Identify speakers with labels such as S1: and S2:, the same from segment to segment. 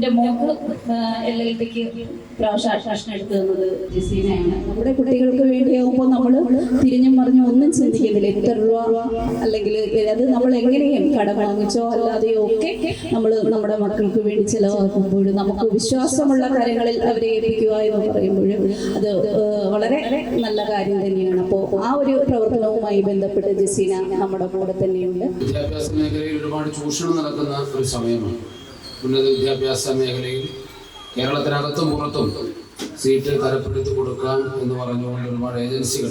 S1: എൻ്റെ മോക്ക് LLBക്ക് പ്രാവശ്യം അഡ്മിഷൻ എടുത്തു തന്നത് ജസീനയാണ്. നമ്മുടെ കുട്ടികൾക്ക് വേണ്ടിയാകുമ്പോൾ നമ്മൾ തിരിഞ്ഞും മറിഞ്ഞും ഒന്നും ചിന്തിക്കുന്നില്ല. എത്ര രൂപ അല്ലെങ്കിൽ അത് നമ്മൾ എങ്ങനെയും കട വാങ്ങിച്ചോ അല്ലാതെയോ ഒക്കെ നമ്മൾ നമ്മുടെ മക്കൾക്ക് വേണ്ടി ചിലവാക്കുമ്പോൾ നമുക്ക് വിശ്വാസമുള്ള കാര്യങ്ങളിൽ അവരെ ഏൽപ്പിക്കുക എന്ന് പറയുമ്പോൾ അത് വളരെ നല്ല കാര്യം തന്നെയാണ്. അപ്പോൾ ആ ഒരു പ്രവർത്തനവുമായി ബന്ധപ്പെട്ട് ജസീന നമ്മുടെ കൂടെ തന്നെയുണ്ട്.
S2: വിദ്യാഭ്യാസ മേഖലയിൽ ഒരുപാട് ചൂഷണം നടക്കുന്ന ഒരു സമയമാണ്. ഉന്നത വിദ്യാഭ്യാസ മേഖലയിൽ കേരളത്തിനകത്തും പുറത്തും സീറ്റ് തരപ്പെടുത്തി കൊടുക്കാം എന്ന് പറഞ്ഞുകൊണ്ട് ഒരുപാട് ഏജൻസികൾ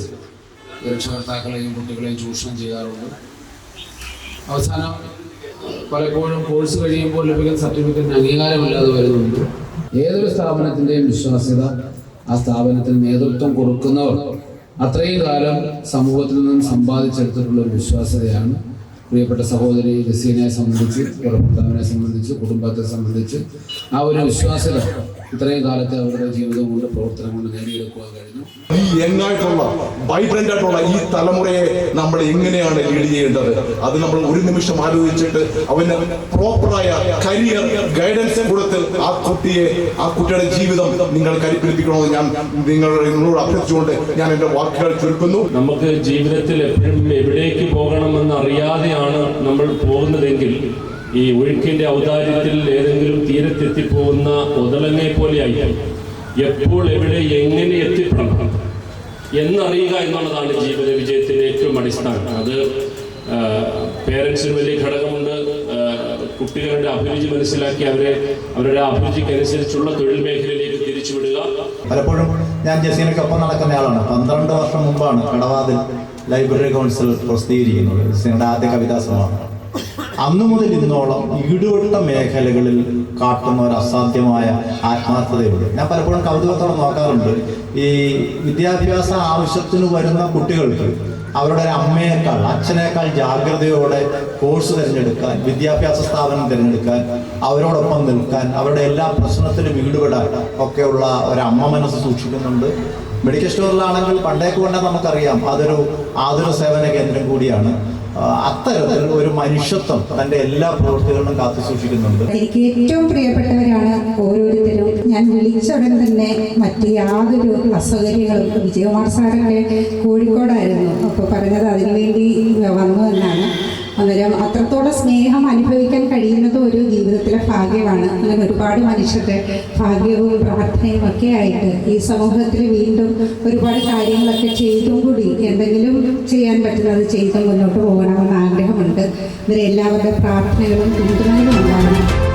S2: രക്ഷകർത്താക്കളെയും കുട്ടികളെയും ചൂഷണം ചെയ്യാറുണ്ട്. അവസാനം പലപ്പോഴും കോഴ്സ് കഴിയുമ്പോൾ ലഭിക്കുന്ന സർട്ടിഫിക്കറ്റിന് അംഗീകാരമില്ലാതെ വരുന്നുണ്ട്. ഏതൊരു സ്ഥാപനത്തിൻ്റെയും വിശ്വാസ്യത ആ സ്ഥാപനത്തിന് നേതൃത്വം കൊടുക്കുന്നവർ അത്രയും കാലം സമൂഹത്തിൽ നിന്നും സമ്പാദിച്ചെടുത്തിട്ടുള്ള ഒരു വിശ്വാസ്യതയാണ്. പ്രിയപ്പെട്ട സഹോദരി ജസീനയെ സംബന്ധിച്ച്, ഭർത്താവിനെ സംബന്ധിച്ച്, കുടുംബത്തെ സംബന്ധിച്ച് ആ ഒരു വിശ്വാസ്യത ഇത്രയും കാലത്തെ അവരുടെ ജീവിതം കൊണ്ട് പ്രവർത്തനം കൊണ്ട് നേടിയെടുക്കുവാൻ കഴിഞ്ഞു.
S3: ഈ യങ്ങായിട്ടുള്ള വൈബ്രന്റ് ആയിട്ടുള്ള ഈ തലമുറയെ നമ്മൾ എങ്ങനെയാണ് ലീഡ് ചെയ്യേണ്ടത്? അത് നമ്മൾ ഒരു നിമിഷം ആലോചിച്ചിട്ട് അവന് പ്രോപ്പറായ കരിയർ ഗൈഡൻസ് കൊടുത്ത് ആ കുട്ടിയുടെ ജീവിതം നിങ്ങൾ കരുപ്പിടിപ്പിക്കണമെന്ന് ഞാൻ നിങ്ങളോട് അഭ്യർത്ഥിച്ചുകൊണ്ട് ഞാൻ എന്റെ വാക്കുകൾ ചുരുക്കുന്നു.
S4: നമുക്ക് ജീവിതത്തിൽ എപ്പോഴും എവിടേക്ക് പോകണമെന്ന് അറിയാതെയാണ് നമ്മൾ പോകുന്നതെങ്കിൽ ഈ ഒഴുക്കിന്റെ ഔദാര്യത്തിൽ ഏതെങ്കിലും തീരത്തെത്തിപ്പോകുന്ന ഒതളനെ പോലെയായി എപ്പോൾ എവിടെ എങ്ങനെ എത്തിപ്പെടണം എന്നറിയുക എന്നുള്ളതാണ് ജീവിത വിജയത്തിന്റെ ഏറ്റവും അടിസ്ഥാനം. അത് പേരൻസിന് വലിയ ഘടകമുണ്ട്. കുട്ടികളുടെ അഭിരുചി മനസ്സിലാക്കി അവരുടെ അഭിരുചിക്കനുസരിച്ചുള്ള തൊഴിൽ മേഖലയിലേക്ക് തിരിച്ചുവിടുക.
S5: പലപ്പോഴും ഞാൻ ജസീനയ്ക്കൊപ്പം നടക്കുന്നയാളാണ്. 12 വർഷം മുമ്പാണ് കടവാതിൽ ലൈബ്രറി കൗൺസിൽ പ്രസിദ്ധീകരിക്കുന്നത്. ജസീനയുടെ ആദ്യ കവിതാ സമാഹാരം. അന്നു മുതൽ ഇന്നോളം ഈടുവട്ട മേഖലകളിൽ കാട്ടുന്ന ഒരു അസാധ്യമായ ആത്മാർത്ഥതയുണ്ട്. ഞാൻ പലപ്പോഴും കൗതുകത്തോടെ നോക്കാറുണ്ട്. ഈ വിദ്യാഭ്യാസ ആവശ്യത്തിന് വരുന്ന കുട്ടികൾക്ക് അവരുടെ അമ്മയേക്കാൾ അച്ഛനേക്കാൾ ജാഗ്രതയോടെ കോഴ്സ് തിരഞ്ഞെടുക്കാൻ, വിദ്യാഭ്യാസ സ്ഥാപനം തിരഞ്ഞെടുക്കാൻ, അവരോടൊപ്പം നിൽക്കാൻ, അവരുടെ എല്ലാ പ്രശ്നത്തിലും ഈടുപെടാൻ ഒക്കെയുള്ള ഒരമ്മ മനസ്സ് സൂക്ഷിക്കുന്നുണ്ട്. മെഡിക്കൽ സ്റ്റോറിലാണെങ്കിൽ പണ്ടേക്ക് കൊണ്ടാൽ നമുക്കറിയാം അതൊരു ആതുര സേവന കേന്ദ്രം കൂടിയാണ്. അത്തരത്തിൽ ഒരു മനുഷ്യത്വം തന്റെ എല്ലാ പ്രവൃത്തികളിലും കാത്തു സൂക്ഷിക്കുന്നുണ്ട്.
S6: എനിക്ക് ഏറ്റവും പ്രിയപ്പെട്ടവരാണ് ഓരോരുത്തരും. ഞാൻ വിളിച്ച ഉടൻ തന്നെ മറ്റ് യാതൊരു അസൗകര്യങ്ങളും, വിജയകുമാർ സാറൊക്കെ കോഴിക്കോടായിരുന്നു, അപ്പോൾ പറഞ്ഞത് അതിനുവേണ്ടി വന്നു എന്നാണ്. അന്നേരം അത്രത്തോളം സ്നേഹം അനുഭവിക്കാൻ കഴിയുന്നത് ഒരു ജീവിതത്തിലെ ഭാഗ്യമാണ്. അങ്ങനെ ഒരുപാട് മനുഷ്യരുടെ ഭാഗ്യവും പ്രാർത്ഥനയും ഒക്കെ ആയിട്ട് ഈ സമൂഹത്തിൽ വീണ്ടും ഒരുപാട് കാര്യങ്ങളൊക്കെ ചെയ്തും കൂടി എന്തെങ്കിലും ചെയ്യാൻ പറ്റുന്നത് ചെയ്ത് മുന്നോട്ട് പോകണമെന്ന് ആഗ്രഹമുണ്ട്. ഇവരെല്ലാവരുടെ പ്രാർത്ഥനകളും പിന്തുണകളും ഉണ്ടാവണം.